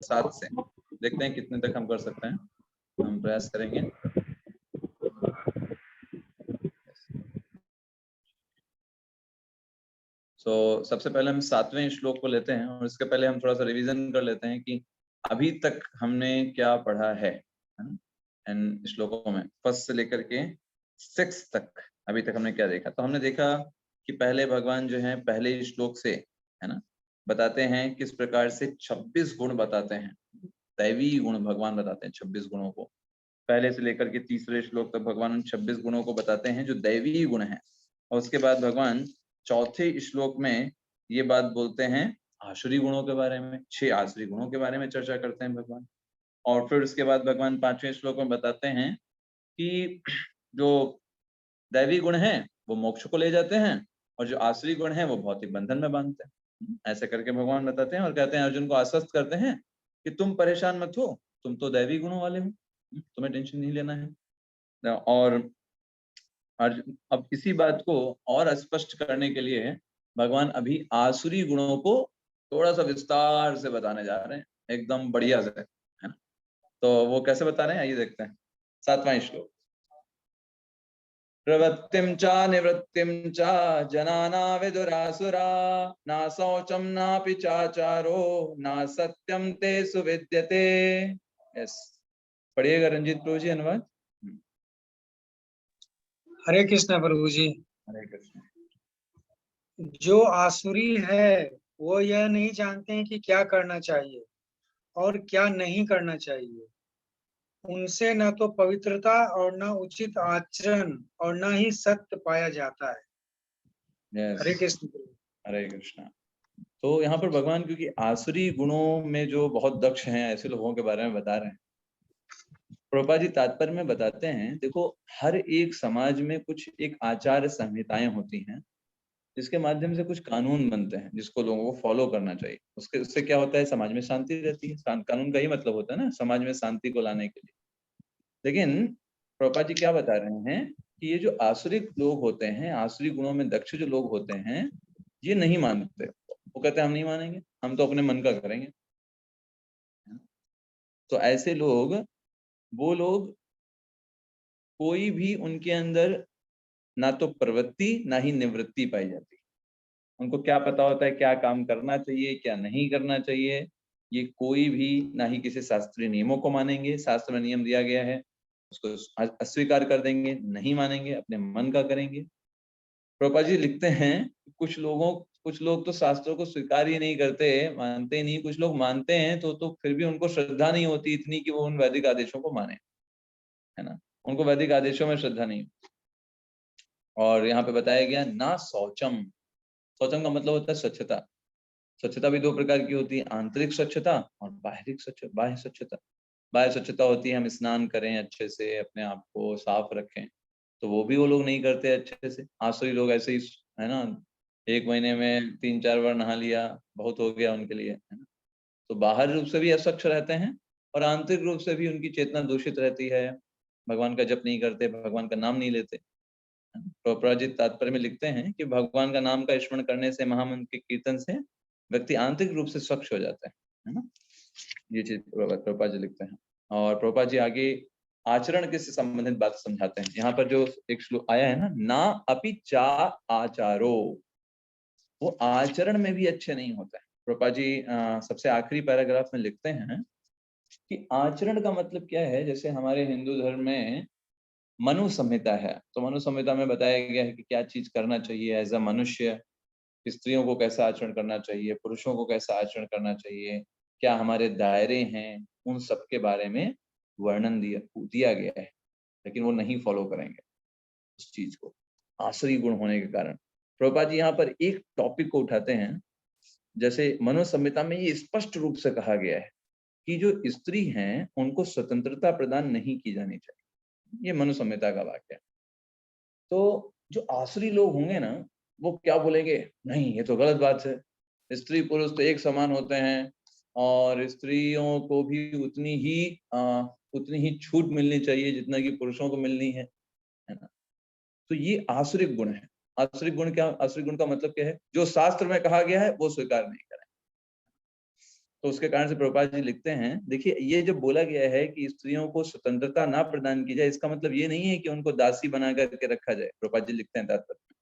7 से देखते हैं कितने तक हम कर सकते हैं, हम प्रयास करेंगे। सबसे पहले हम 7वें श्लोक को लेते हैं और इसके पहले हम थोड़ा सा रिवीजन कर लेते हैं कि अभी तक हमने क्या पढ़ा है इन श्लोकों में, फर्स्ट से लेकर के 6 तक अभी तक हमने क्या देखा। तो हमने देखा कि पहले भगवान जो है पहले श्लोक से है ना बताते हैं किस प्रकार से 26 गुण बताते हैं, दैवी गुण भगवान बताते हैं 26 गुणों को। पहले से लेकर के तीसरे श्लोक तक भगवान उन 26 गुणों को बताते हैं जो दैवी गुण है। और उसके बाद भगवान चौथे श्लोक में ये बात बोलते हैं आसुरी गुणों के बारे में, 6 आसुरी गुणों के बारे में चर्चा करते हैं भगवान। और फिर उसके बाद भगवान 5वें श्लोक में बताते हैं कि जो दैवी गुण हैं वो मोक्ष को ले जाते हैं और जो आसुरी गुण हैं वो भौतिक बंधन में बांधते हैं। ऐसे करके भगवान बताते हैं और कहते हैं अर्जुन को आश्वस्त करते हैं कि तुम परेशान मत हो, तुम तो दैवी गुणों वाले हो, तुम्हें टेंशन नहीं लेना है। और अब इसी बात को और स्पष्ट करने के लिए भगवान अभी आसुरी गुणों को थोड़ा सा विस्तार से बताने जा रहे हैं, एकदम बढ़िया से, है ना। तो वो कैसे बता रहे हैं आइए देखते हैं। 7वां श्लोक। प्रवृत्तिं च निवृत्तिं च जनाना विदुरासुरा न शौचं नापि चाचारो न सत्यं ते सुविद्यते। यस, पढ़िएगा रंजीत प्रभु जी अनुवाद। हरे कृष्ण प्रभु जी। हरे कृष्ण। जो आसुरी है वो यह नहीं जानते हैं कि क्या करना चाहिए और क्या नहीं करना चाहिए। उनसे न तो पवित्रता और न उचित आचरण और न ही सत्य पाया जाता है। Yes. हरे कृष्ण। हरे कृष्ण। तो यहाँ पर भगवान क्योंकि आसुरी गुणों में जो बहुत दक्ष हैं ऐसे लोगों के बारे में बता रहे हैं। प्रभुपाद जी तात्पर्य में बताते हैं, देखो हर एक समाज में कुछ एक आचार संहिताएं होती हैं जिसके माध्यम से कुछ कानून बनते हैं जिसको लोगों को फॉलो करना चाहिए। उससे क्या होता है, समाज में शांति रहती है। कानून का ही मतलब होता है ना समाज में शांति को लाने के लिए। लेकिन प्रभुपाद जी क्या बता रहे हैं कि ये जो आसुरिक लोग होते हैं, आसुरी गुणों में दक्ष जो लोग होते हैं, ये नहीं मानते। वो कहते हैं हम नहीं मानेंगे, हम तो अपने मन का करेंगे। तो ऐसे लोग, वो लोग कोई भी उनके अंदर ना तो प्रवृत्ति ना ही निवृत्ति पाई जाती। उनको क्या पता होता है क्या काम करना चाहिए क्या नहीं करना चाहिए। ये कोई भी ना ही किसी शास्त्रीय नियमों को मानेंगे, शास्त्र में नियम दिया गया है उसको अस्वीकार कर देंगे, नहीं मानेंगे, अपने मन का करेंगे। प्रभुपाद जी लिखते हैं कुछ लोग तो शास्त्रों को स्वीकार ही नहीं करते, मानते ही नहीं। कुछ लोग मानते हैं तो फिर भी उनको श्रद्धा नहीं होती इतनी कि वो उन वैदिक आदेशों को माने, है ना। उनको वैदिक आदेशों में श्रद्धा नहीं। और यहाँ पे बताया गया ना शौचम। शौचम का मतलब होता है स्वच्छता। स्वच्छता भी 2 प्रकार की होती है, आंतरिक स्वच्छता और बाहरी स्वच्छता। बाह्य स्वच्छता होती है हम स्नान करें अच्छे से, अपने आप को साफ रखें, तो वो भी वो लोग नहीं करते अच्छे से। आसुरी लोग ऐसे ही, है ना, 1 महीने में 3-4 बार नहा लिया, बहुत हो गया उनके लिए, है ना। तो बाहर रूप से भी अस्वच्छ रहते हैं और आंतरिक रूप से भी उनकी चेतना दूषित रहती है। भगवान का जप नहीं करते, भगवान का नाम नहीं लेते। तो अपराजित तात्पर्य में लिखते हैं कि भगवान का नाम का स्मरण करने से, महामंत्र के कीर्तन से व्यक्ति आंतरिक रूप से स्वच्छ हो जाता है ना। ये चीज प्रभुपाद जी लिखते हैं। और प्रभुपाद जी आगे आचरण के से संबंधित बात समझाते हैं। यहाँ पर जो एक श्लोक आया है ना अपि चा आचारो, वो आचरण में भी अच्छे नहीं होते हैं। प्रभुपाद जी सबसे आखिरी पैराग्राफ में लिखते हैं कि आचरण का मतलब क्या है। जैसे हमारे हिंदू धर्म में मनु संहिता है, तो मनु संहिता में बताया गया है कि क्या चीज करना चाहिए एज अ मनुष्य, स्त्रियों को कैसा आचरण करना चाहिए, पुरुषों को कैसा आचरण करना चाहिए, क्या हमारे दायरे हैं, उन सब के बारे में वर्णन दिया गया है। लेकिन वो नहीं फॉलो करेंगे उस चीज को, आसुरी गुण होने के कारण। प्रभुपाद जी यहाँ पर एक टॉपिक को उठाते हैं। जैसे मनु संहिता में ये स्पष्ट रूप से कहा गया है कि जो स्त्री हैं उनको स्वतंत्रता प्रदान नहीं की जानी चाहिए। ये मनु संहिता का वाक्य है। तो जो आसुरी लोग होंगे ना, वो क्या बोलेंगे, नहीं ये तो गलत बात है, स्त्री पुरुष तो एक समान होते हैं और स्त्रियों को भी उतनी ही छूट मिलनी चाहिए जितना कि पुरुषों को मिलनी है ना। तो ये आसुरिक गुण है। आसुरिक गुण क्या, आसुरिक गुण का मतलब क्या है, जो शास्त्र में कहा गया है वो स्वीकार नहीं करें। तो उसके कारण से प्रभुपाद जी लिखते हैं, देखिए ये जब बोला गया है कि स्त्रियों को स्वतंत्रता ना प्रदान की जाए, इसका मतलब ये नहीं है कि उनको दासी बना करके रखा जाए। प्रभुपाद जी लिखते हैं तात्पर्य में।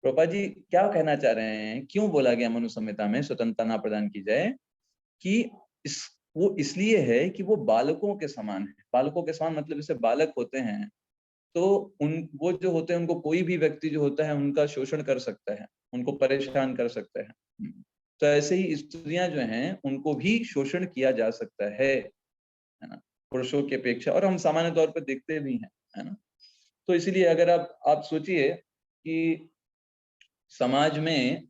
प्रभुपाद जी क्या कहना चाह रहे हैं, क्यों बोला गया मनु संहिता में स्वतंत्रता ना प्रदान की जाए, कि वो इसलिए है कि वो बालकों के समान है। बालकों के समान मतलब जैसे बालक होते हैं तो वो जो होते हैं उनको कोई भी व्यक्ति जो होता है उनका शोषण कर सकता है, उनको परेशान कर सकता है। तो ऐसे ही स्त्रियां जो हैं उनको भी शोषण किया जा सकता है ना, पुरुषों की अपेक्षा, और हम सामान्य तौर पर देखते भी हैं, है ना। तो इसीलिए अगर आप सोचिए कि समाज में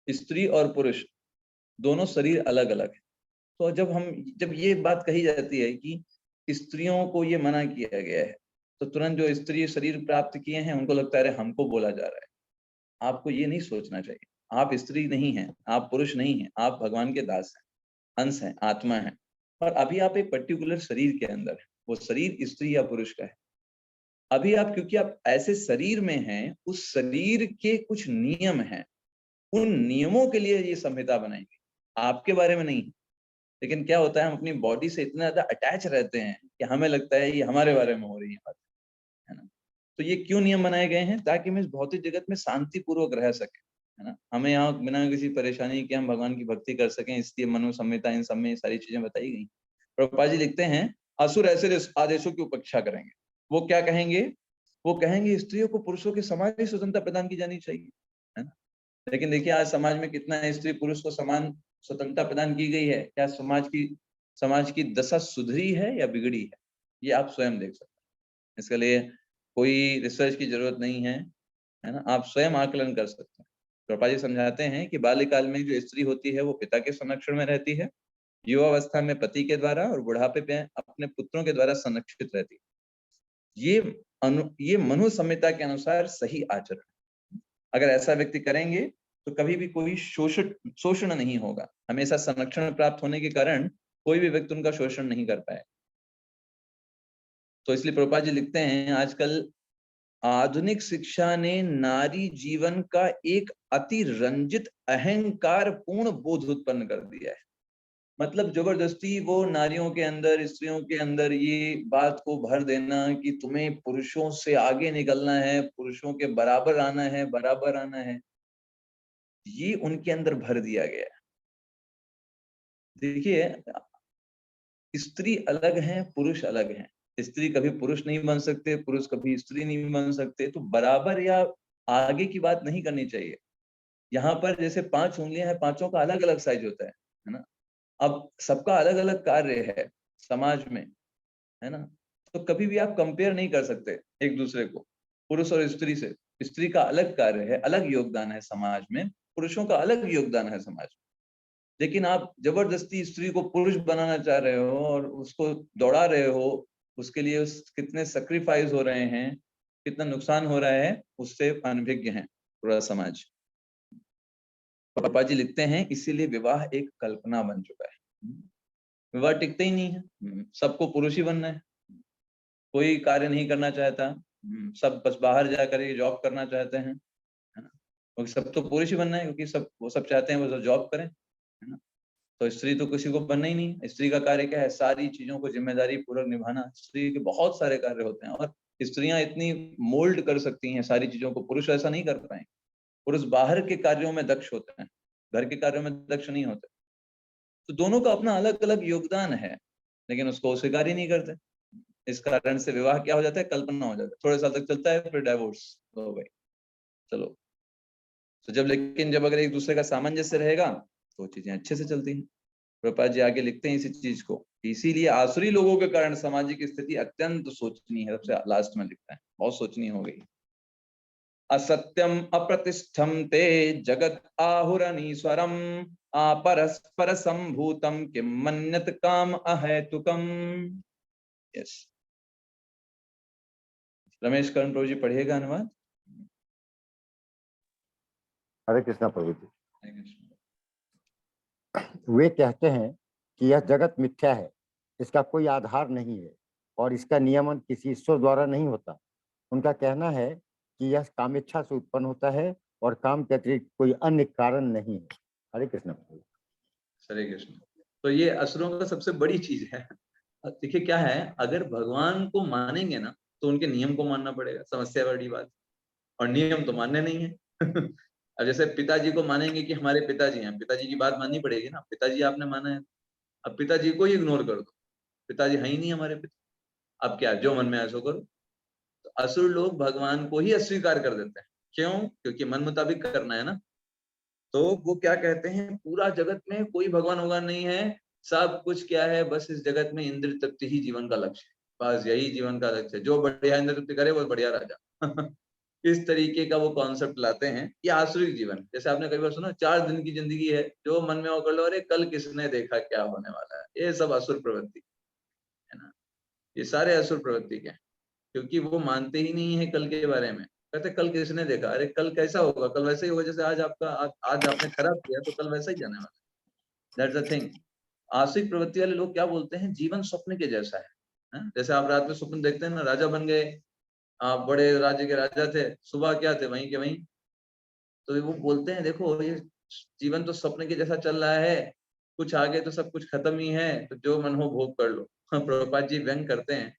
स्त्री और पुरुष दोनों शरीर अलग अलग है, तो जब ये बात कही जाती है कि स्त्रियों को ये मना किया गया है, तो तुरंत जो स्त्री शरीर प्राप्त किए हैं उनको लगता है अरे हमको बोला जा रहा है। आपको ये नहीं सोचना चाहिए, आप स्त्री नहीं हैं, आप पुरुष नहीं हैं, आप भगवान के दास हैं, अंश हैं, आत्मा है, और अभी आप एक पर्टिकुलर शरीर के अंदर है। वो शरीर स्त्री या पुरुष का है। अभी आप क्योंकि आप ऐसे शरीर में हैं, उस शरीर के कुछ नियम हैं, उन नियमों के लिए ये संहिता बनाई गई, आपके बारे में नहीं। लेकिन क्या होता है, हम अपनी बॉडी से इतना ज्यादा अटैच रहते हैं कि हमें लगता है ये हमारे बारे में हो रही है बात, है ना। तो ये क्यों नियम बनाए गए हैं, ताकि हम इस भौतिक जगत में शांति पूर्वक रह सके, है ना। हमें यहाँ बिना किसी परेशानी के हम भगवान की भक्ति कर सकें, इसलिए मनु संहिता इन सब में सारी चीजें बताई गई। प्रभुपाद जी लिखते हैं, असुर ऐसे आदेशों की उपेक्षा करेंगे। वो क्या कहेंगे, वो कहेंगे स्त्रियों को पुरुषों के समान ही स्वतंत्रता प्रदान की जानी चाहिए, है ना। लेकिन देखिए आज समाज में कितना स्त्री पुरुष को समान स्वतंत्रता प्रदान की गई है, क्या समाज की दशा सुधरी है या बिगड़ी है, ये आप स्वयं देख सकते हैं। इसके लिए कोई रिसर्च की जरूरत नहीं है ना, आप स्वयं आकलन कर सकते हैं। प्रभुपाद जी समझाते हैं कि बाल्यकाल में जो स्त्री होती है वो पिता के संरक्षण में रहती है, युवावस्था में पति के द्वारा, और बुढ़ापे में अपने पुत्रों के द्वारा संरक्षित रहती है। ये मनु संहिता के अनुसार सही आचरण। अगर ऐसा व्यक्ति करेंगे तो कभी भी कोई शोषण नहीं होगा, हमेशा संरक्षण प्राप्त होने के कारण कोई भी व्यक्ति उनका शोषण नहीं कर पाए। तो इसलिए प्रभुपाद जी लिखते हैं, आजकल आधुनिक शिक्षा ने नारी जीवन का एक अति रंजित अहंकार पूर्ण बोध उत्पन्न कर दिया है। मतलब जबरदस्ती वो नारियों के अंदर, स्त्रियों के अंदर ये बात को भर देना कि तुम्हें पुरुषों से आगे निकलना है, पुरुषों के बराबर आना है, बराबर आना है, ये उनके अंदर भर दिया गया है। देखिए स्त्री अलग है, पुरुष अलग है। स्त्री कभी पुरुष नहीं बन सकते, पुरुष कभी स्त्री नहीं बन सकते। तो बराबर या आगे की बात नहीं करनी चाहिए। यहाँ पर जैसे 5 उंगलियां हैं, पांचों का अलग अलग साइज होता है ना। अब सबका अलग अलग कार्य है समाज में, है ना। तो कभी भी आप कंपेयर नहीं कर सकते एक दूसरे को, पुरुष और स्त्री से। स्त्री का अलग कार्य है, अलग योगदान है समाज में, पुरुषों का अलग योगदान है समाज में। लेकिन आप जबरदस्ती स्त्री को पुरुष बनाना चाह रहे हो और उसको दौड़ा रहे हो, उसके लिए कितने सेक्रीफाइस हो रहे हैं, कितना नुकसान हो रहा है, उससे अनभिज्ञ है पूरा समाज। पापा जी लिखते हैं, इसीलिए विवाह एक कल्पना बन चुका है। विवाह टिकते ही नहीं है, सबको पुरुष ही बनना है, कोई कार्य नहीं करना चाहता, सब बस बाहर जाकर ये जॉब करना चाहते हैं, है ना। क्योंकि सब तो पुरुष ही बनना है, क्योंकि वो सब चाहते हैं वो जॉब करें, है ना। तो स्त्री तो किसी को बनना ही नहीं। स्त्री का कार्य क्या है, सारी चीजों को जिम्मेदारी पूर्वक निभाना। स्त्री के बहुत सारे कार्य होते हैं, और स्त्रियां इतनी मोल्ड कर सकती हैं सारी चीजों को, पुरुष ऐसा नहीं कर पाएंगे। पुरुष बाहर के कार्यों में दक्ष होते हैं, घर के कार्यों में दक्ष नहीं होते। तो दोनों का अपना अलग अलग योगदान है, लेकिन उसको स्वीकार ही नहीं करते। इस कारण से विवाह क्या हो जाता है, कल्पना हो जाता है। थोड़े साल तक चलता है, फिर डाइवोर्स हो गई, चलो। तो जब अगर एक दूसरे का सामंजस्य रहेगा तो चीजें अच्छे से चलती हैं। प्रभुपाद जी आगे लिखते हैं इसी चीज को, इसीलिए आसुरी लोगों के कारण सामाजिक स्थिति अत्यंत सोचनीय है। सबसे लास्ट में लिखता है, बहुत सोचनीय हो गई। असत्यम अप्रतिष्ठम ते जगत आहुरनीश्वरम अपरस्पर संभूतम किम मन्यत काम अहेतुकम। यस, रमेश कर्ण प्रभु जी पढ़िएगा अनुवाद। हरे कृष्णा प्रभु जी। वे कहते हैं कि यह जगत मिथ्या है, इसका कोई आधार नहीं है और इसका नियमन किसी ईश्वर द्वारा नहीं होता। उनका कहना है कि यह कामेच्छा से उत्पन्न होता है और काम के अतिरिक्त कोई अन्य कारण नहीं है। हरे कृष्ण प्रभु। हरे कृष्ण। तो ये असुरों का सबसे बड़ी चीज है। देखिए क्या है, अगर भगवान को मानेंगे ना तो उनके नियम को मानना पड़ेगा, समस्या बड़ी बात, और नियम तो मानने नहीं है। अब जैसे पिताजी को मानेंगे कि हमारे पिताजी हैं, पिताजी की बात माननी पड़ेगी ना, पिताजी आपने माना है, अब पिताजी को ही इग्नोर कर दो, पिताजी है ही नहीं हमारे पिता, अब क्या जो मन में आए सो करो। तो असुर लोग भगवान को ही अस्वीकार कर देते हैं। क्यों? क्योंकि मन मुताबिक करना है ना। तो वो क्या कहते हैं, पूरा जगत में कोई भगवान भगवान नहीं है, सब कुछ क्या है, बस इस जगत में इंद्र तृप्ति ही जीवन का लक्ष्य है, बस यही जीवन का लक्ष्य है, जो बढ़िया इंद्र तृप्ति करे वो बढ़िया राजा। इस तरीके का वो कॉन्सेप्ट लाते हैं। ये आसुरिक जीवन, जैसे आपने कई बार सुना 4 दिन की जिंदगी है, जो मन में वो कर लो, अरे कल किसने देखा क्या होने वाला है, ये सब असुर प्रवृत्ति है ना। ये सारे असुर प्रवृत्ति के हैं, क्योंकि वो मानते ही नहीं है कल के बारे में। कहते कल किसने देखा, अरे कल कैसा होगा, कल वैसे ही होगा जैसे आज आपका आज आपने खराब किया तो कल वैसा ही जाने वाला है। That's the thing. आशिक प्रवृत्ति वाले लोग क्या बोलते हैं, जीवन स्वप्न के जैसा है। जैसे आप रात में स्वप्न देखते हैं ना, राजा बन गए, आप बड़े राज्य के राजा थे, सुबह क्या थे वहीं के वहीं। तो वो बोलते हैं देखो ये जीवन तो स्वप्न के जैसा चल रहा है, कुछ आगे तो सब कुछ खत्म ही है, तो जो मन हो भोग कर लो। प्रभुपाद जी व्यंग करते हैं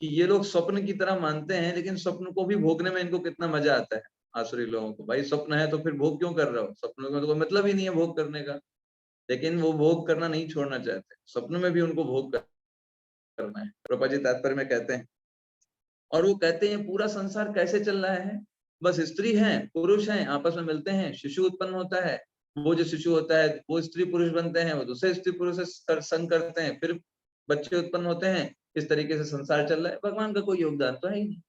कि ये लोग स्वप्न की तरह मानते हैं, लेकिन स्वप्न को भी भोगने में इनको कितना मजा आता है आसुरी लोगों को। भाई स्वप्न है तो फिर भोग क्यों कर रहे हो, स्वप्न में तो कोई मतलब ही नहीं है भोग करने का। लेकिन वो भोग करना नहीं छोड़ना चाहते, स्वप्न में भी उनको भोग करना है, प्रभुपाद जी तात्पर्य में कहते हैं। और वो कहते हैं पूरा संसार कैसे चल रहा है, बस स्त्री हैं पुरुष हैं आपस में मिलते हैं, शिशु उत्पन्न होता है, वो जो शिशु होता है वो स्त्री पुरुष बनते हैं, वो दूसरे स्त्री पुरुष से संग करते हैं, फिर बच्चे उत्पन्न होते हैं। इस तरीके से संसार चल रहा है, भगवान का कोई योगदान तो है ही नहीं,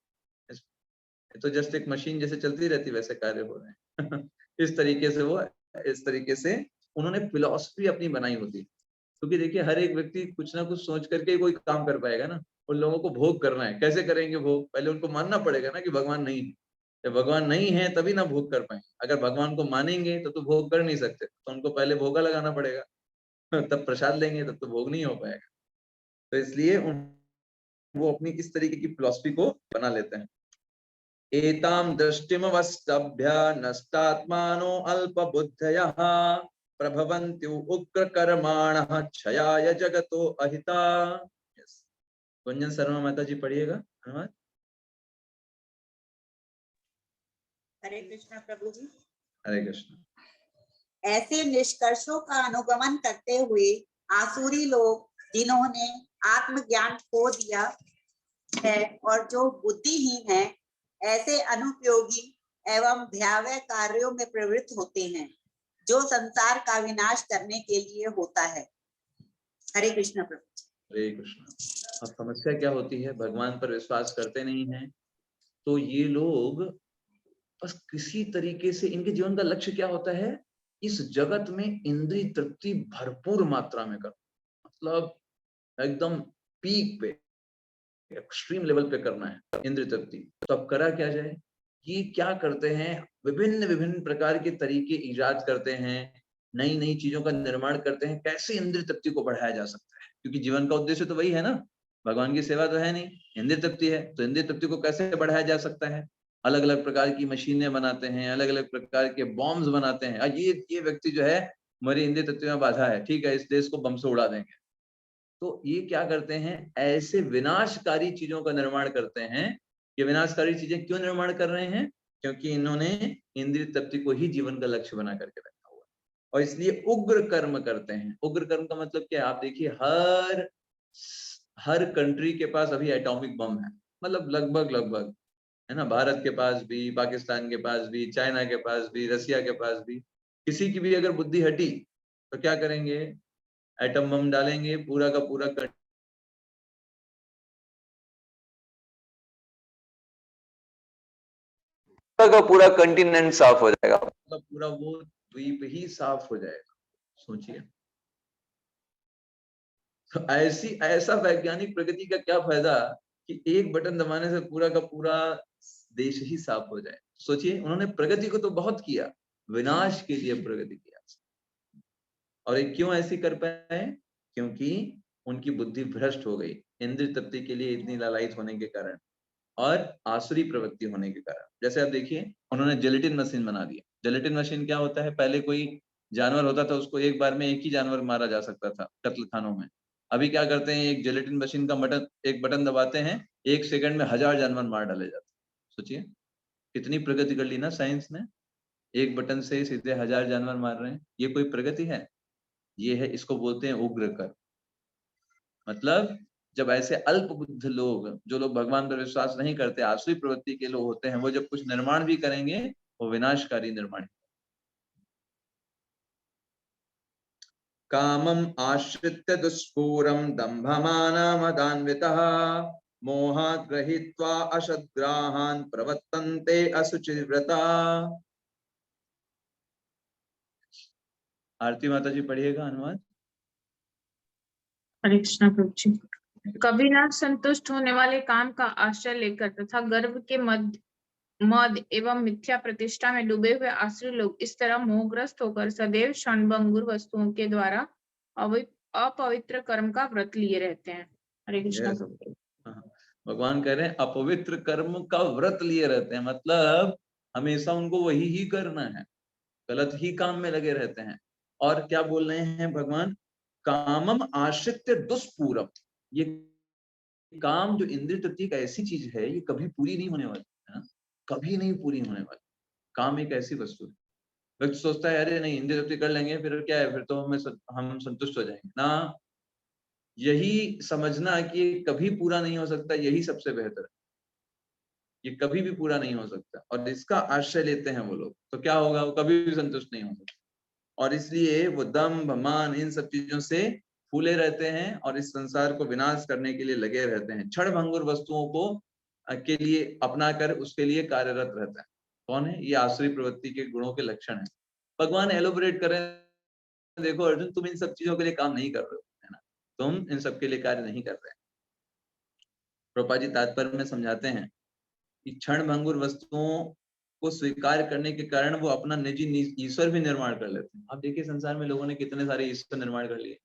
तो जस्ट एक मशीन जैसे चलती रहती वैसे कार्य हो रहे हैं। इस तरीके से वो, इस तरीके से उन्होंने फिलॉसफी अपनी बनाई होती है। क्योंकि देखिए हर एक व्यक्ति कुछ ना कुछ सोच करके कोई काम कर पाएगा ना। उन लोगों को भोग करना है, कैसे करेंगे भोग, पहले उनको मानना पड़ेगा ना कि भगवान नहीं है। जब भगवान नहीं है तभी ना भोग कर पाएंगे, अगर भगवान को मानेंगे तो भोग कर नहीं सकते, तो उनको पहले भोगा लगाना पड़ेगा। तब प्रसाद लेंगे तब तो भोग नहीं हो पाएगा। तो इसलिए वो अपनी इस तरीके की फिलॉसफी को बना लेते हैं। एताम दृष्टिमवस्तभ्य नष्टात्मानो अल्पबुद्धयः प्रभवन्त्यु उग्रकर्माणः क्षयाय जगतो अहिता। गुंजन शर्मा माता जी पढ़िएगा अनुवाद। हरे कृष्णा प्रभु जी। हरे कृष्ण। ऐसे निष्कर्षों का अनुगमन करते हुए आसुरी लोग जिन्होंने आत्मज्ञान खो दिया है और जो बुद्धिहीन है, ऐसे अनुपयोगी एवं भयावह कार्यों में प्रवृत्त होते हैं, जो संसार का विनाश करने के लिए होता है। हरे कृष्ण प्रभु। हरे कृष्ण। अब समस्या क्या होती है, भगवान पर विश्वास करते नहीं हैं, तो ये लोग बस किसी तरीके से, इनके जीवन का लक्ष्य क्या होता है, इस जगत में इंद्रिय तृप्ति भरपूर मात्रा में करना, मतलब एकदम पीक पे, एक्सट्रीम लेवल पे करना है इंद्रिय तृप्ति। तो अब करा क्या जाए, ये क्या करते हैं, विभिन्न विभिन्न प्रकार के तरीके इजाद करते हैं, नई नई चीजों का निर्माण करते हैं, कैसे इंद्रिय तृप्ति को बढ़ाया जा सकता है, क्योंकि जीवन का उद्देश्य तो वही है ना, भगवान की सेवा तो है नहीं, इंद्रिय तृप्ति है, तो इंद्रिय तृप्ति को कैसे बढ़ाया जा सकता है। अलग अलग प्रकार की मशीनें बनाते हैं, अलग अलग प्रकार के बॉम्ब्स बनाते हैं। ये व्यक्ति जो है हमारी इंद्रिय तृप्ति में बाधा है, ठीक है, इस देश को बम से उड़ा देंगे। तो ये क्या करते हैं, ऐसे विनाशकारी चीजों का निर्माण करते हैं। ये विनाशकारी चीजें क्यों निर्माण कर रहे हैं, क्योंकि इन्होंने इंद्रिय तृप्ति को ही जीवन का लक्ष्य बना करके रखा हुआ है, और इसलिए उग्र कर्म करते हैं। उग्र कर्म का मतलब क्या है, आप देखिए हर कंट्री के पास अभी एटॉमिक बम है, मतलब लगभग है ना, भारत के पास भी, पाकिस्तान के पास भी, चाइना के पास भी, रसिया के पास भी। किसी की भी अगर बुद्धि हटी तो क्या करेंगे, एटम बम डालेंगे, पूरा का पूरा कंटिनेंट साफ हो जाएगा, मतलब पूरा वो द्वीप ही साफ हो जाएगा। सोचिए, तो ऐसा वैज्ञानिक प्रगति का क्या फायदा कि एक बटन दबाने से पूरा का पूरा देश ही साफ हो जाए। सोचिए, उन्होंने प्रगति को तो बहुत किया, विनाश के लिए प्रगति किया। और ये क्यों ऐसी कर पाए, क्योंकि उनकी बुद्धि भ्रष्ट हो गई इंद्रिय तृप्ति के लिए इतनी लालायित होने के कारण और आसुरी प्रवृत्ति होने के कारण। जैसे आप देखिए, उन्होंने जिलेटिन मशीन बना दिया। जिलेटिन मशीन क्या होता है, पहले कोई जानवर होता था उसको एक बार में एक ही जानवर मारा जा सकता था कत्ल खानों में। अभी क्या करते हैं, एक जिलेटिन मशीन का एक बटन दबाते हैं, 1 सेकंड में 1000 जानवर मार डाले जाते हैं। सोचिए कितनी प्रगति कर ली ना साइंस ने, एक बटन से सीधे 1000 जानवर मार रहे हैं। ये कोई प्रगति है? ये है, इसको बोलते हैं उग्र कर्म। मतलब जब ऐसे अल्प बुद्ध लोग, जो लोग भगवान पर विश्वास नहीं करते, आसुरी प्रवृत्ति के लोग होते हैं, वो जब कुछ निर्माण भी करेंगे वो विनाशकारी निर्माण। कामम आश्रित्य दुष्पूरम दंभमानमदान्वितः मोहात् गृहीत्वा अशद्ग्राहान् प्रवर्तन्ते असुचिव्रता। आरती माता जी पढ़िएगा अनुवाद। हरे कृष्णा प्रभु जी। कभी न संतुष्ट होने वाले काम का आश्रय लेकर तथा गर्व के मद एवं मिथ्या प्रतिष्ठा में डूबे हुए आश्रय लोग इस तरह मोहग्रस्त होकर सदैव क्षणभंगुर वस्तुओं के द्वारा अपवित्र कर्म का व्रत लिए रहते हैं। हरे कृष्णा प्रभु। भगवान कह रहे हैं अपवित्र कर्म का व्रत लिए रहते हैं, मतलब हमेशा उनको वही ही करना है, गलत ही काम में लगे रहते हैं। और क्या बोल रहे हैं भगवान, कामम आश्रित्य दुष्पूरम। ये काम जो इंद्रिय तृप्ति का ऐसी चीज है, ये कभी पूरी नहीं होने वाली है, कभी नहीं पूरी होने वाली। काम एक ऐसी वस्तु है, व्यक्ति सोचता है अरे नहीं इंद्रिय तृप्ति कर लेंगे फिर क्या है, फिर तो हम संतुष्ट हो जाएंगे ना। यही समझना कि ये कभी पूरा नहीं हो सकता, यही सबसे बेहतर है। ये कभी भी पूरा नहीं हो सकता और इसका आश्रय लेते हैं वो लोग, तो क्या होगा, वो कभी भी संतुष्ट नहीं हो सकता। और इसलिए वो दंभ मान इन सब चीजों से फूले रहते हैं और इस संसार को विनाश करने के लिए लगे रहते हैं। क्षण भंगुर वस्तुओं को के लिए अपना कर उसके लिए कार्यरत रहता है। कौन है ये? आसुरी प्रवृत्ति के गुणों के लक्षण है। भगवान एलोबरेट करें, देखो अर्जुन तुम इन सब चीजों के लिए काम नहीं कर रहे हो, है ना, तुम इन सब के लिए कार्य नहीं कर रहे। प्रभुपाद जी तात्पर्य में समझाते हैं कि क्षण भंगुर वस्तुओं को स्वीकार करने के कारण वो अपना निजी ईश्वर भी निर्माण कर लेते हैं। आप देखिए संसार में लोगों ने कितने सारे ईश्वर निर्माण कर लिए,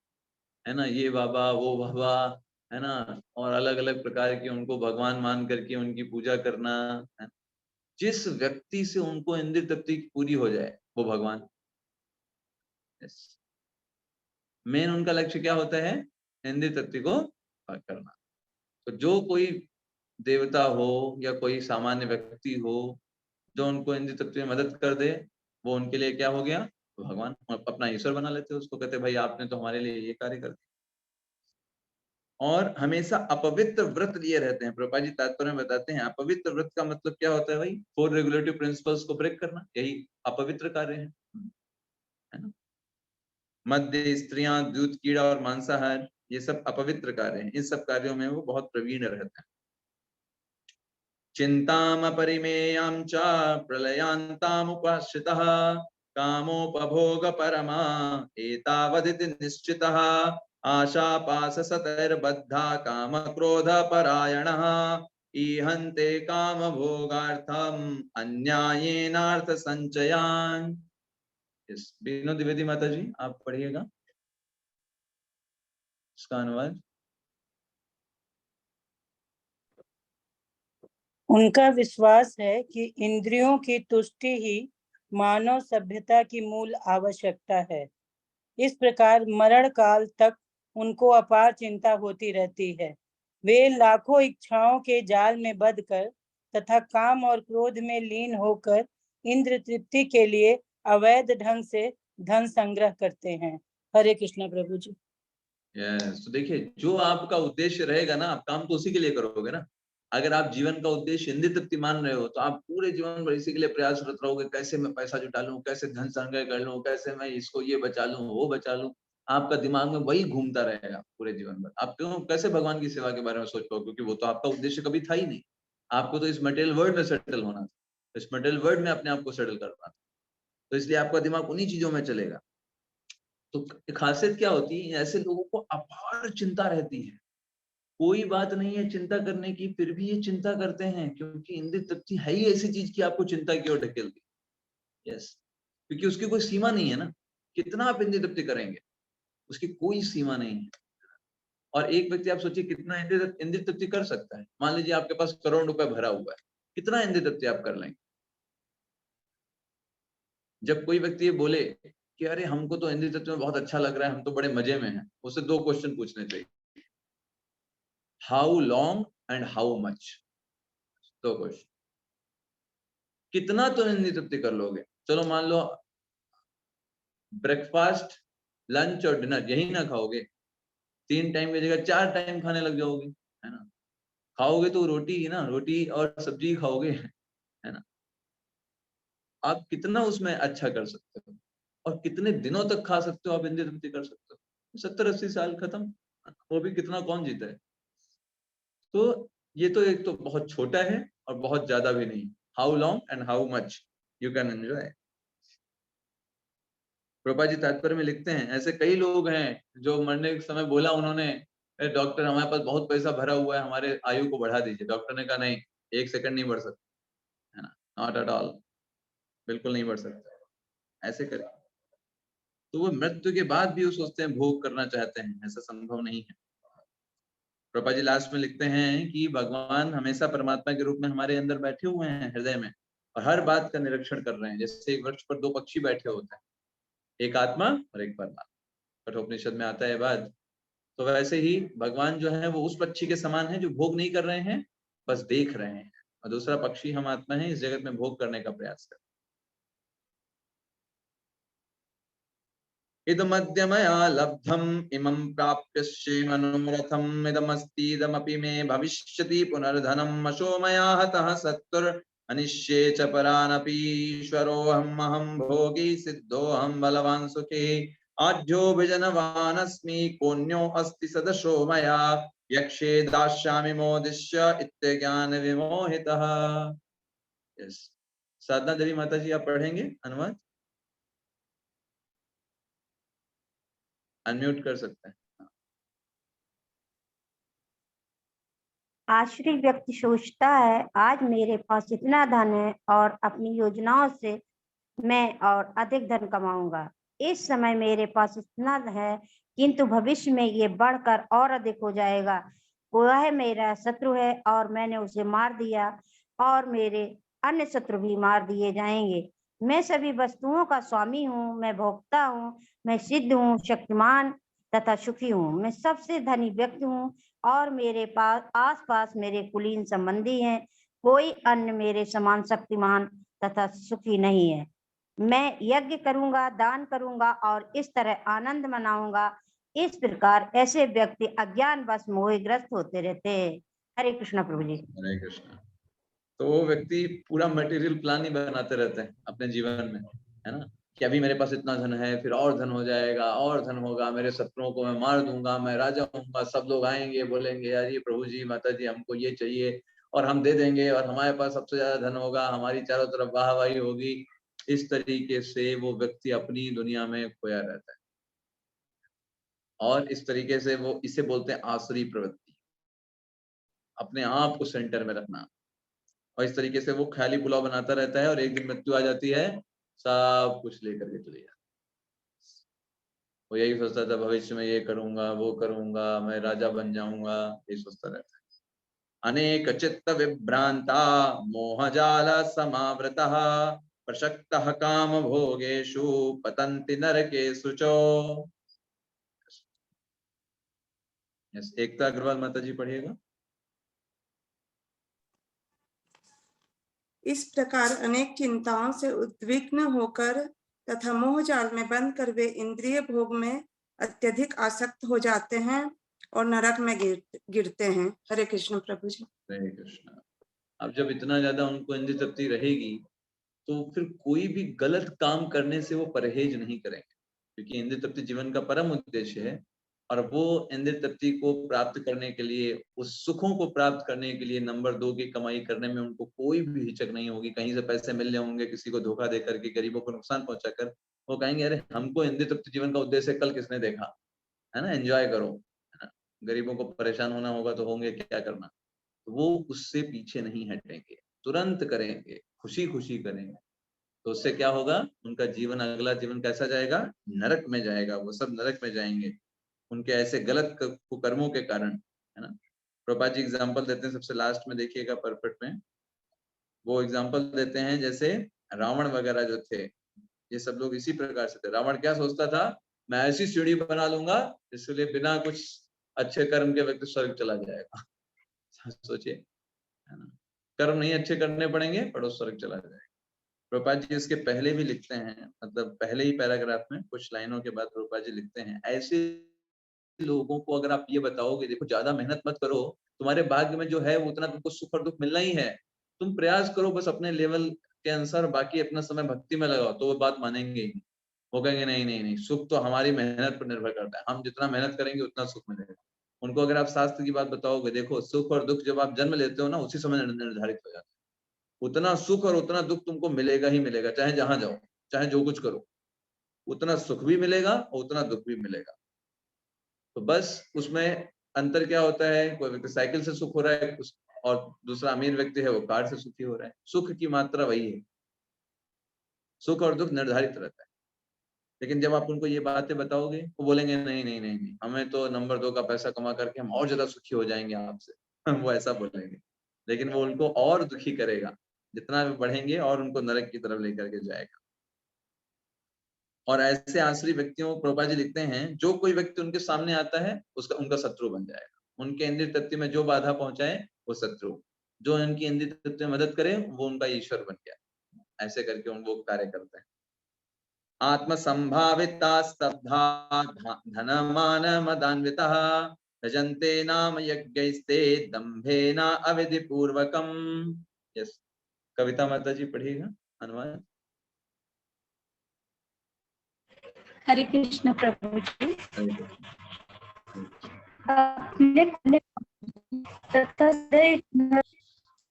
है ना, ये बाबा वो बाबा, है ना, और अलग अलग प्रकार के उनको भगवान मान करके उनकी पूजा करना है। जिस व्यक्ति से उनको इंद्रिय तृप्ति पूरी हो जाए वो भगवान। मेन उनका लक्ष्य क्या होता है? इंद्रिय तृप्ति को करना। तो जो कोई देवता हो या कोई सामान्य व्यक्ति हो जो उनको इंद्रिय तृप्ति में मदद कर दे, वो उनके लिए क्या हो गया? भगवान। अपना ईश्वर बना लेते हैं उसको, कहते भाई आपने तो हमारे लिए ये कार्य कर दिया। और हमेशा अपवित्र व्रत लिए रहते हैं। प्रभुपाद जी तात्पर्य में बताते हैं अपवित्र व्रत का मतलब क्या होता है भाई? 4 रेगुलेटिव प्रिंसिपल्स को ब्रेक करना, यही अपवित्र कार्य है ना। मद्य, स्त्रियां, दूध, कीड़ा और मांसाहार, ये सब अपवित्र कार्य हैं। इन सब कार्यों में वो बहुत प्रवीण रहते हैं। चिंतामपरिमेयां च प्रलयांतामुपाश्रितः कामोपभोग परमा एतावदिति निश्चितः आशापाशसतैर्बद्धा कामक्रोधपरायणः ईहन्ते कामभोगार्थम् अन्यायेनार्थसञ्चयान्। बीनो द्विवेदी माता जी आप पढ़िएगा इसका अनुवाद। उनका विश्वास है कि इंद्रियों की तुष्टि ही मानव सभ्यता की मूल आवश्यकता है। इस प्रकार मरण काल तक उनको अपार चिंता होती रहती है। वे लाखों इच्छाओं के जाल में बंधकर तथा काम और क्रोध में लीन होकर इंद्र तृप्ति के लिए अवैध ढंग से धन संग्रह करते हैं। हरे कृष्णा प्रभु जी। तो देखिए जो आपका उद्देश्य रहेगा ना, आप काम तो उसी के लिए करोगे ना। अगर आप जीवन का उद्देश्य इंद्रिय तृप्ति मान रहे हो तो आप पूरे जीवन भर इसी के लिए प्रयासरत रहोगे, कैसे मैं पैसा जुटा लूं, कैसे धन संग्रह कर लूं, कैसे मैं इसको ये बचा लूं वो बचा लूं। आपका दिमाग में वही घूमता रहेगा पूरे जीवन भर। आप क्यों कैसे भगवान की सेवा के बारे में सोच पाओगे, क्योंकि वो तो आपका उद्देश्य कभी था ही नहीं। आपको तो इस मटेरियल वर्ल्ड में सेटल होना था, इस मटेरियल वर्ल्ड में अपने आप को सेटल करना था, तो इसलिए आपका दिमाग उन्हीं चीजों में चलेगा। तो खासियत क्या होती है, ऐसे लोगों को अपार चिंता रहती है। कोई बात नहीं है चिंता करने की, फिर भी ये चिंता करते हैं क्योंकि इंद्रिय तृप्ति है ही ऐसी चीज की आपको चिंता की ओर ढकेलती। यस, क्योंकि उसकी कोई सीमा नहीं है ना, कितना आप इंद्रिय तृप्ति करेंगे उसकी कोई सीमा नहीं है। और एक व्यक्ति आप सोचिए कितना इंद्रिय तृप्ति कर सकता है। मान लीजिए आपके पास करोड़ रुपए भरा हुआ है, कितना इंद्रिय तृप्ति आप कर लेंगे? जब कोई व्यक्ति ये बोले कि अरे हमको तो इंद्रिय तत्व में बहुत अच्छा लग रहा है, हम तो बड़े मजे में हैं, उससे 2 क्वेश्चन पूछने चाहिए, how long and how much. 2 question, कितना तो इंद्रिय तृप्ति कर लोगे। चलो मान लो ब्रेकफास्ट, लंच और डिनर यही ना खाओगे, 3 टाइम की जगह 4 टाइम खाने लग जाओगे, है ना। खाओगे तो रोटी ही ना, रोटी और सब्जी खाओगे, है ना। आप कितना उसमें अच्छा कर सकते हो और कितने दिनों तक खा सकते हो आप इंद्रिय तृप्ति कर सकते हो। 70-80 साल खत्म, वो भी कितना कौन जीता है। तो ये तो एक तो बहुत छोटा है और बहुत ज्यादा भी नहीं। How long and how much you can enjoy. Prabhupada ji तात्पर्य में लिखते हैं, ऐसे कई लोग हैं जो मरने के समय बोला उन्होंने, डॉक्टर हमारे पास बहुत पैसा भरा हुआ है, हमारे आयु को बढ़ा दीजिए। डॉक्टर ने कहा नहीं, 1 सेकंड नहीं बढ़ सकता, है ना, नॉट एट ऑल, बिल्कुल नहीं बढ़ सकता। ऐसे करें तो वो मृत्यु के बाद भी वो सोचते हैं भोग करना चाहते हैं, ऐसा संभव नहीं है। प्रभुपाद जी लास्ट में लिखते हैं कि भगवान हमेशा परमात्मा के रूप में हमारे अंदर बैठे हुए हैं हृदय में और हर बात का निरीक्षण कर रहे हैं। जैसे एक वृक्ष पर 2 पक्षी बैठे होते हैं, एक आत्मा और एक परमात्मा, कठोपनिषद में आता है बात। तो वैसे ही भगवान जो है वो उस पक्षी के समान है जो भोग नहीं कर रहे हैं, बस देख रहे हैं, और दूसरा पक्षी हम आत्मा है, इस जगत में भोग करने का प्रयास कर। इदमद्य मया लब्धम् इमं प्राप्यस्ये मनोरथम् इदमस्तीदमपि मे भविष्यति पुनर्धनम् अशो मया हतः सत्तुर् अनिश्ये च परानपि ईश्वरोऽहम् अहं भोगी सिद्धोऽहं बलवान् सुखी आढ्यो विजनवानस्मि कोऽन्यो अस्ति सदशो मया यक्षे दास्यामि मोदिष्य इत्यज्ञान विमोहितः। यस, साधना देवी माता जी आप पढ़ेंगे अनुवाद, अनम्यूट कर सकते हैं। आश्रित व्यक्ति सोचता है आज मेरे पास इतना धन है और अपनी योजनाओं से मैं और अधिक धन कमाऊंगा। इस समय मेरे पास इतना है किंतु भविष्य में ये बढ़कर और अधिक हो जाएगा। वह मेरा शत्रु है और मैंने उसे मार दिया और मेरे अन्य शत्रु भी मार दिए जाएंगे। मैं सभी वस्तुओं का स्वामी हूँ, मैं भोक्ता हूँ, मैं सिद्ध हूँ, शक्तिमान तथा सुखी हूँ, मैं सबसे धनी व्यक्ति हूँ और मेरे पास आसपास मेरे कुलीन संबंधी हैं। कोई अन्य मेरे समान शक्तिमान तथा सुखी नहीं है। मैं यज्ञ करूंगा, दान करूंगा और इस तरह आनंद मनाऊंगा। इस प्रकार ऐसे व्यक्ति अज्ञान बस मोहग्रस्त होते रहते हैं। हरे कृष्णा प्रभु जी। हरे कृष्णा। तो वो व्यक्ति पूरा मटेरियल प्लान ही बनाते रहते हैं अपने जीवन में, है ना, कि अभी मेरे पास इतना धन है, फिर और धन हो जाएगा, और धन होगा, मेरे शत्रुओं को मैं मार दूंगा, मैं राजा होऊंगा, सब लोग आएंगे बोलेंगे यार ये प्रभु जी माता जी हमको ये चाहिए और हम दे देंगे और हमारे पास सबसे ज्यादा धन होगा, हमारी चारों तरफ वाहवाही होगी। इस तरीके से वो व्यक्ति अपनी दुनिया में खोया रहता है और इस तरीके से वो, इसे बोलते हैं आसुरी प्रवृत्ति, अपने आप को सेंटर में रखना। और इस तरीके से वो ख्याली पुलाव बनाता रहता है और एक दिन मृत्यु आ जाती है, सब कुछ लेकर के चले जाता है। वो यही सोचता था भविष्य में ये करूंगा, वो करूंगा, मैं राजा बन जाऊंगा, ये सोचता रहता है। अनेक चित्त विभ्रांता मोहजाल समावृतः प्रसक्तः काम भोगेषु पतन्ति नरकेषु च। एकता अग्रवाल माता जी पढ़िएगा। इस प्रकार अनेक चिंताओं से उद्विग्न होकर तथा मोह जाल में बंद कर वे इंद्रिय भोग में अत्यधिक आसक्त हो जाते हैं और नरक में गिरते हैं। हरे कृष्ण प्रभु जी। हरे कृष्ण। अब जब इतना ज्यादा उनको इंद्रिय तृप्ति रहेगी तो फिर कोई भी गलत काम करने से वो परहेज नहीं करेंगे, क्योंकि इंद्रिय तृप्ति जीवन का परम उद्देश्य है और वो इंद्रिय तृप्ति को प्राप्त करने के लिए, उस सुखों को प्राप्त करने के लिए नंबर 2 की कमाई करने में उनको कोई भी हिचक नहीं होगी। कहीं से पैसे मिल रहे होंगे, किसी को धोखा देकर के, गरीबों को नुकसान पहुंचाकर, वो कहेंगे अरे हमको इंद्रिय तृप्ति जीवन का उद्देश्य कल किसने देखा, है ना, एंजॉय करो, है ना, गरीबों को परेशान होना होगा तो होंगे, क्या करना। वो उससे पीछे नहीं हटेंगे, तुरंत करेंगे, खुशी खुशी करेंगे। तो उससे क्या होगा, उनका जीवन, अगला जीवन कैसा जाएगा, नरक में जाएगा, वो सब नरक में जाएंगे उनके ऐसे गलत कुकर्मों के कारण, है ना। प्रभुपाद जी एग्जाम्पल देते हैं सबसे लास्ट में, देखिएगा परफेक्ट में। वो एग्जाम्पल देते हैं जैसे रावण वगैरह जो थे, ये सब लोग इसी प्रकार से थे। रावण क्या सोचता था, मैं ऐसी सीढ़ी बना लूंगा इसलिए बिना कुछ अच्छे कर्म के व्यक्ति स्वर्ग चला जाएगा। सोचिए, है ना, कर्म नहीं अच्छे करने पड़ेंगे पर वो स्वर्ग चला जाएगा। प्रभुपाद जी इसके पहले भी लिखते हैं, मतलब पहले ही पैराग्राफ में कुछ लाइनों के बाद प्रभुपाद जी लिखते हैं, ऐसे लोगों को अगर आप ये बताओगे देखो ज्यादा मेहनत मत करो, तुम्हारे भाग्य में जो है वो उतना तुमको सुख और दुख मिलना ही है, तुम प्रयास करो बस अपने लेवल के अनुसार, बाकी अपना समय भक्ति में लगाओ, तो वो बात मानेंगे ही। वो कहेंगे नहीं नहीं नहीं, सुख तो हमारी मेहनत पर निर्भर करता है, हम जितना मेहनत करेंगे उतना सुख मिलेगा। उनको अगर आप शास्त्र की बात बताओगे, देखो सुख और दुख जब आप जन्म लेते हो ना उसी समय निर्धारित हो जाता है, उतना सुख और उतना दुख तुमको मिलेगा ही मिलेगा, चाहे जहां जाओ, चाहे जो कुछ करो, उतना सुख भी मिलेगा और उतना दुख भी मिलेगा। तो बस उसमें अंतर क्या होता है, कोई व्यक्ति साइकिल से सुख हो रहा है और दूसरा अमीर व्यक्ति है वो कार से सुखी हो रहा है, सुख की मात्रा वही है, सुख और दुख निर्धारित रहता है। लेकिन जब आप उनको ये बातें बताओगे वो बोलेंगे नहीं नहीं नहीं नहीं, हमें तो नंबर 2 का पैसा कमा करके हम और ज्यादा सुखी हो जाएंगे आपसे। वो ऐसा बोलेंगे, लेकिन वो उनको और दुखी करेगा, जितना भी बढ़ेंगे और उनको नरक की तरफ लेकर के जाएगा। और ऐसे आश्री व्यक्तियों को प्रभुपाद जी लिखते हैं, जो कोई व्यक्ति उनके सामने आता है उसका उनका शत्रु बन जाएगा, उनके इंद्रिय तत्व में जो बाधा पहुंचाए वो शत्रु, जो उनकी इंद्रिय तत्व में मदद करे वो उनका ईश्वर बन गया। ऐसे करके उन लोग कार्य करते हैं। आत्म संभाविता स्तब्धा धनमान मदान्वितः भजन्ते नाम यज्ञैस्ते दंभेन अविधि पूर्वकम। यस, कविता माता जी पढ़िएगा अनुवाद। हरे कृष्ण प्रभु जी। तथा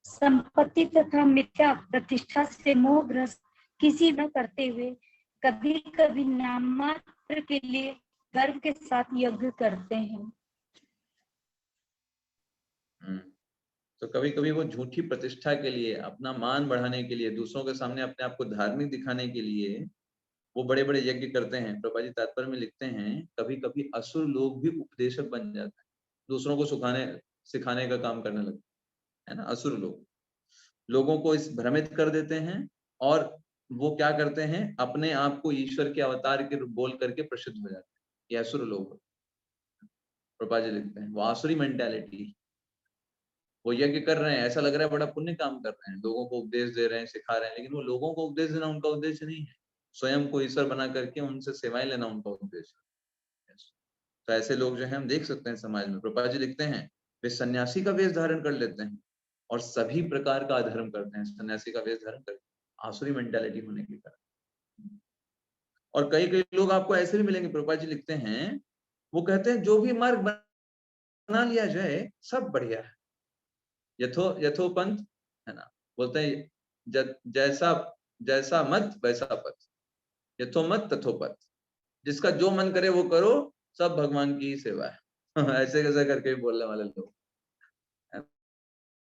संपत्ति तथा मिथ्या प्रतिष्ठा से मोहग्रस्त किसी न करते हुए कभी कभी नाम मात्र के लिए गर्व के साथ यज्ञ करते हैं। तो कभी कभी वो झूठी प्रतिष्ठा के लिए, अपना मान बढ़ाने के लिए, दूसरों के सामने अपने आप को धार्मिक दिखाने के लिए वो बड़े बड़े यज्ञ करते हैं। प्रभुपाद जी तात्पर्य में लिखते हैं कभी कभी असुर लोग भी उपदेशक बन जाते हैं, दूसरों को सिखाने का काम करने लगते हैं, है ना। असुर लोग लोगों को इस भ्रमित कर देते हैं और वो क्या करते हैं, अपने आप को ईश्वर के अवतार के रूप बोल करके प्रसिद्ध हो जाते हैं। ये असुर लोग प्रभुपाद जी लिखते हैं, वो आसुरी मेंटालिटी। वो यज्ञ कर रहे हैं, ऐसा लग रहा है बड़ा पुण्य काम कर रहे हैं, लोगों को उपदेश दे रहे हैं, सिखा रहे हैं, लेकिन वो लोगों को उपदेश देना उनका उद्देश्य नहीं है, स्वयं को ईश्वर बना करके उनसे सेवाएं लेना उनका उद्देश्य है। तो ऐसे लोग जो है हम देख सकते हैं समाज में। प्रभुपाद जी लिखते हैं वे सन्यासी का वेश धारण कर लेते हैं और सभी प्रकार का अधर्म करते हैं, सन्यासी का वेश धारण करके, आसुरी मेंटालिटी होने के कारण। और कई कई लोग आपको ऐसे भी मिलेंगे, प्रभुपाद जी लिखते हैं, वो कहते हैं जो भी मार्ग बना लिया जाए सब बढ़िया है, यथोपंथ, है ना, बोलते हैं जैसा जैसा मत वैसा पथ, यथोमत तथोपथ, जिसका जो मन करे वो करो, सब भगवान की सेवा है। ऐसे कैसे करके बोलने वाले लोग,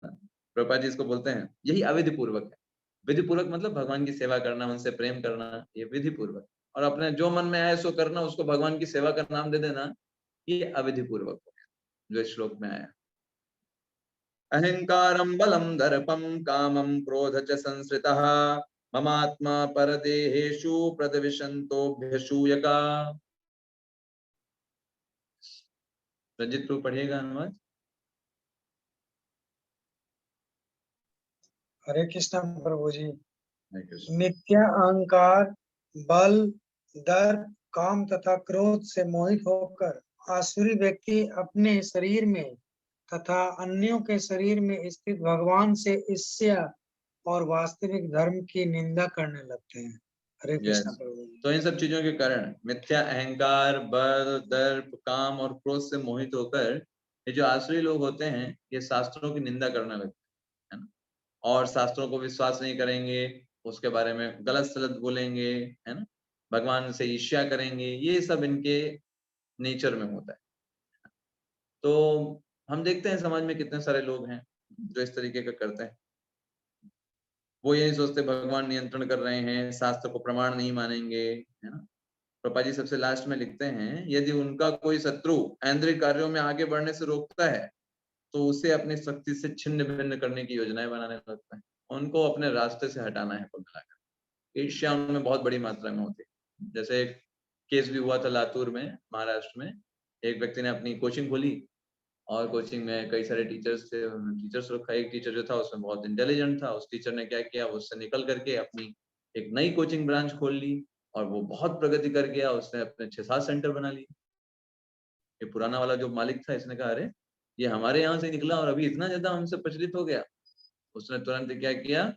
प्रभुपाद जी इसको बोलते हैं यही अविधि पूर्वक है। विधि पूर्वक मतलब भगवान की सेवा करना, उनसे प्रेम करना, ये विधि पूर्वक। और अपने जो मन में आए सो करना, उसको भगवान की सेवा का नाम दे देना, ये अविधि पूर्वक हो गया जो श्लोक में आया। अहंकारं बलं दर्पं कामं क्रोध च संश्रितः ममात्मा परदेहेषु प्रदविशन्तोऽभ्यसूयका। रंजित प्रभु पढ़िएगा अनुवाद। हरे कृष्ण प्रभु जी। मिथ्या अहंकार, बल, दर्प, काम तथा क्रोध से मोहित होकर आसुरी व्यक्ति अपने शरीर में तथा अन्यों के शरीर में स्थित भगवान से ईर्ष्या और वास्तविक धर्म की निंदा करने लगते हैं। हरे कृष्ण प्रभु जी। तो इन सब चीजों के कारण मिथ्या अहंकार, बल, दर्प, काम और क्रोध से मोहित होकर ये जो आसुरी लोग होते हैं ये शास्त्रों की निंदा करने लगते हैं, है ना, और शास्त्रों को विश्वास नहीं करेंगे, उसके बारे में गलत सलत बोलेंगे, है ना, भगवान से ईर्ष्या करेंगे, ये सब इनके नेचर में होता है। तो हम देखते हैं समाज में कितने सारे लोग हैं जो इस तरीके का करते हैं। वो यही सोचते भगवान नियंत्रण कर रहे हैं, शास्त्र को प्रमाण नहीं मानेंगे, है ना। प्रभुपाद जी सबसे लास्ट में लिखते हैं यदि उनका कोई शत्रु ऐन्द्रिय कार्यों में आगे बढ़ने से रोकता है तो उसे अपनी शक्ति से छिन्न भिन्न करने की योजनाएं बनाने लगता है, उनको अपने रास्ते से हटाना है कुल मिलाकर। ईर्ष्या उनमें बहुत बड़ी मात्रा में होती है। जैसे एक केस भी हुआ था लातूर में, महाराष्ट्र में। एक व्यक्ति ने अपनी कोचिंग खोली और कोचिंग में कई सारे टीचर्स थे, टीचर्स रखा। एक टीचर जो था उसमें बहुत इंटेलिजेंट था, उस टीचर ने क्या किया, उससे निकल करके अपनी एक नई कोचिंग ब्रांच खोल ली और वो बहुत प्रगति कर गया। उसने अपने 6-7 सेंटर बना लिए। ये पुराना वाला जो मालिक था, इसने कहा अरे ये हमारे यहाँ से निकला और अभी इतना ज्यादा हमसे प्रचलित हो गया। उसने तुरंत क्या किया,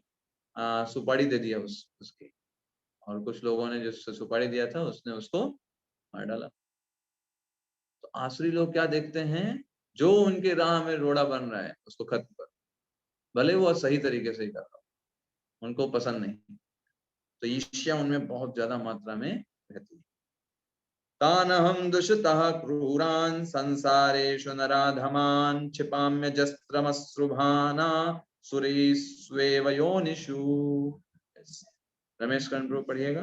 सुपारी दे दिया उसकी, और कुछ लोगों ने जो सुपारी दिया था उसने उसको मार डाला। तो आसुरी लोग क्या देखते हैं, जो उनके राह में रोड़ा बन रहा है उसको खत्म कर, भले वो सही तरीके से ही कर रहा हो, उनको पसंद नहीं। तो ईर्ष्या उनमें बहुत ज्यादा मात्रा में रहती है। तानहं दुषितः क्रूरान् संसारेषु नराधमान् क्षिपाम्यजस्रमश्रुभाना सुरेष्वेव योनिषु। रमेश कर्ण प्रभु पढ़िएगा।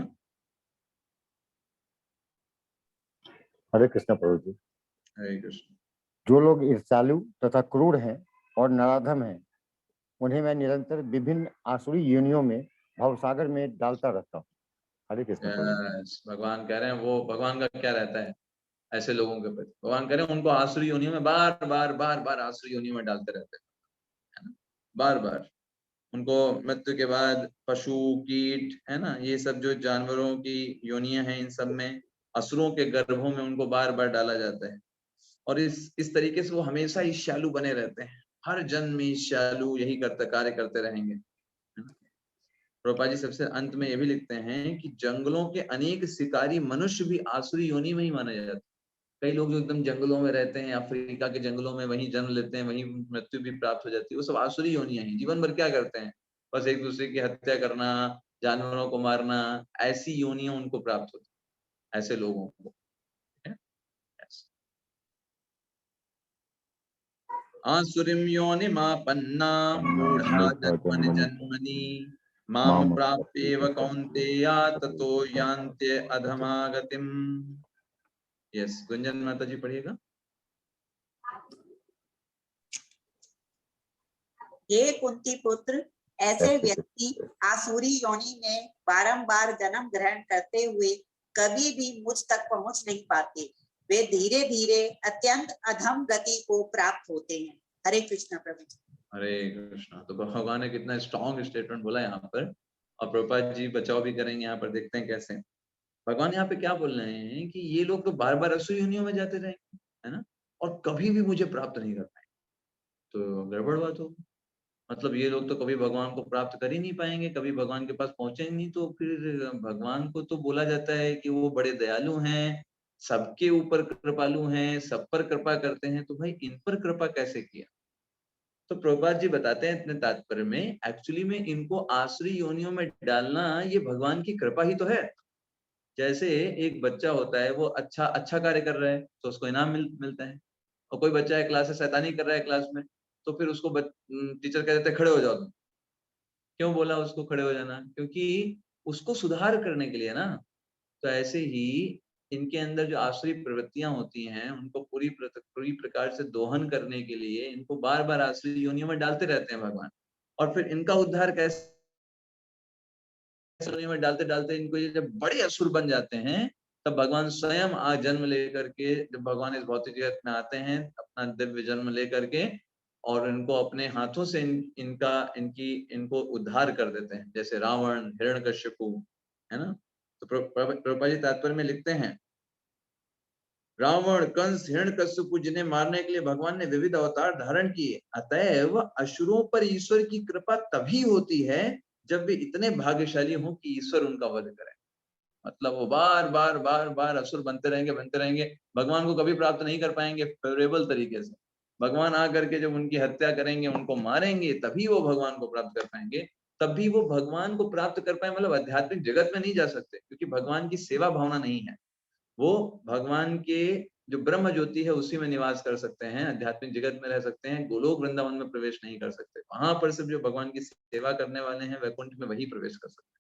हरे कृष्ण प्रभु जी। हरे कृष्ण। जो लोग ईर्ष्यालु तथा क्रूर हैं और नराधम हैं, उन्हें मैं निरंतर विभिन्न आसुरी योनियों में भवसागर में डालता रहता हूँ। हरे कृष्ण प्रभु जी। भगवान कह रहे हैं, वो भगवान का क्या रहता है ऐसे लोगों के प्रति। भगवान कह रहे हैं उनको आसुरी योनियों में बार बार आसुरी योनियों में डालते रहते हैं, है ना, बार बार। उनको मृत्यु के बाद पशु कीट, है ना, ये सब जो जानवरों की योनियां हैं, इन सब में असुरों के गर्भों में उनको बार बार डाला जाता है। और इस तरीके से वो हमेशा ईर्ष्यालु बने रहते हैं, हर जन्म में ईर्ष्यालु यही कार्य करते रहेंगे। प्रभुपाद जी सबसे अंत में ये भी लिखते हैं कि जंगलों के अनेक शिकारी मनुष्य भी आसुरी योनि में ही माने जाते हैं। कई लोग जो एकदम जंगलों में रहते हैं, अफ्रीका के जंगलों में, वहीं जन्म लेते हैं, वहीं मृत्यु भी प्राप्त हो जाती है, वो सब आसुरी योनियां हैं। जीवन भर क्या करते हैं, बस एक दूसरे की हत्या करना, जानवरों को मारना, ऐसी योनियां उनको प्राप्त होती है, ऐसे लोगों को। आसुरीं योनिमापन्ना मूढ़ा जन्मनि जन्मनि माम प्राप्येव कौन्तेया ततो यान्ते अधमागतिम्। यस, गुंजन माता जी पढ़िएगा। हे कुंती पुत्र, ऐसे व्यक्ति आसुरी योनि में बारंबार जन्म ग्रहण करते हुए कभी भी मुझ तक पहुंच नहीं पाते। वे धीरे धीरे अत्यंत अधम गति को प्राप्त होते हैं। हरे कृष्ण प्रभु। हरे कृष्ण। तो भगवान ने कितना स्ट्रॉन्ग स्टेटमेंट बोला यहाँ पर, और प्रभुपाद जी बचाव भी करेंगे यहाँ पर। देखते हैं कैसे भगवान यहाँ पे क्या बोल रहे हैं कि ये लोग तो बार बार असुरी योनियों में जाते रहेंगे, है ना, और कभी भी मुझे प्राप्त नहीं कर पाए। तो गड़बड़ बात होगी। मतलब ये लोग तो कभी भगवान को प्राप्त कर ही नहीं पाएंगे, कभी भगवान के पास पहुंचेंगे नहीं। तो फिर भगवान को तो बोला जाता है कि वो बड़े दयालु हैं, सबके ऊपर कृपालु हैं, सब पर कृपा करते हैं, तो भाई इन पर कृपा कैसे किया। तो प्रभुपाद जी बताते हैं इतने तात्पर्य में, एक्चुअली में इनको आसुरी योनियों में डालना ये भगवान की कृपा ही तो है। जैसे एक बच्चा होता है, वो अच्छा कार्य कर रहा है तो उसको इनाम मिलता है, और कोई बच्चा है क्लास से शैतानी कर रहा है क्लास में, तो फिर उसको टीचर कह देते हैं खड़े हो जाओ तुम। क्यों बोला उसको खड़े हो जाना, क्योंकि उसको सुधार करने के लिए ना। तो ऐसे ही इनके अंदर जो आसुरी प्रवृत्तियां होती हैं, उनको पूरी प्रकार से दोहन करने के लिए इनको बार बार आसुरी योनियों में डालते रहते हैं भगवान। और फिर इनका उद्धार कैसे योनियों में डालते डालते इनको ये जब बड़े असुर बन जाते हैं, तब भगवान स्वयं जन्म लेकर के, जब भगवान इस भौतिक जगत में आते हैं अपना दिव्य जन्म लेकर के, और इनको अपने हाथों से इनको उद्धार कर देते हैं, जैसे रावण, हिरण्यकश्यपु, है ना। तो प्रभुपाद जी तात्पर्य में लिखते हैं, रावण, कंस, हिरण्यकश्यपु जिन्हें मारने के लिए भगवान ने विविध अवतार धारण किए, अतएव असुरों पर ईश्वर की कृपा तभी होती है जब वे इतने भाग्यशाली हों कि ईश्वर उनका वध करे। मतलब वो बार असुर बनते रहेंगे, भगवान को कभी प्राप्त नहीं कर पाएंगे फेवरेबल तरीके से। भगवान आकर के जब उनकी हत्या करेंगे, उनको मारेंगे, तभी वो भगवान को प्राप्त कर पाएंगे। तभी वो भगवान को प्राप्त कर पाए, मतलब आध्यात्मिक जगत में नहीं जा सकते, क्योंकि भगवान की सेवा भावना नहीं है। वो भगवान के जो ब्रह्म ज्योति है उसी में निवास कर सकते हैं, आध्यात्मिक जगत में रह सकते हैं, गोलोक वृंदावन में प्रवेश नहीं कर सकते। वहां पर सिर्फ जो भगवान की सेवा करने वाले हैं, वैकुंठ में वही प्रवेश कर सकते हैं।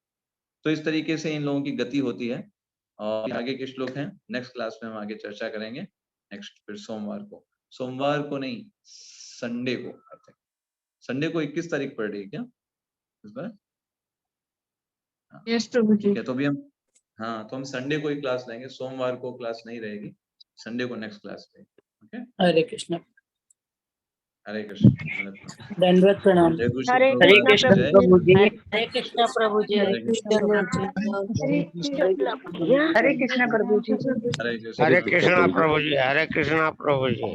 तो इस तरीके से इन लोगों की गति होती है। और आगे के श्लोक हैं, नेक्स्ट क्लास में हम आगे चर्चा करेंगे। नेक्स्ट फिर सोमवार को नहीं, संडे को, संडे को 21 तारीख पड़ रही है क्या इस बार? यस प्रभु जी। ठीक है, तो अभी हम तो हम संडे को ही क्लास लेंगे, सोमवार को क्लास नहीं रहेगी, संडे को नेक्स्ट क्लास रहेगी। ओके, हरे कृष्ण। हरे कृष्ण। दंडवत प्रणाम। जय गुरु श्री हरे प्रभुपाद की कृष्ण जय। प्रभु जी। हरे कृष्ण प्रभु जी। हरे कृष्ण। हरे कृष्ण प्रभु जी। हरे कृष्ण। हरे कृष्णा प्रभु जी, हरे कृष्णा प्रभु जी।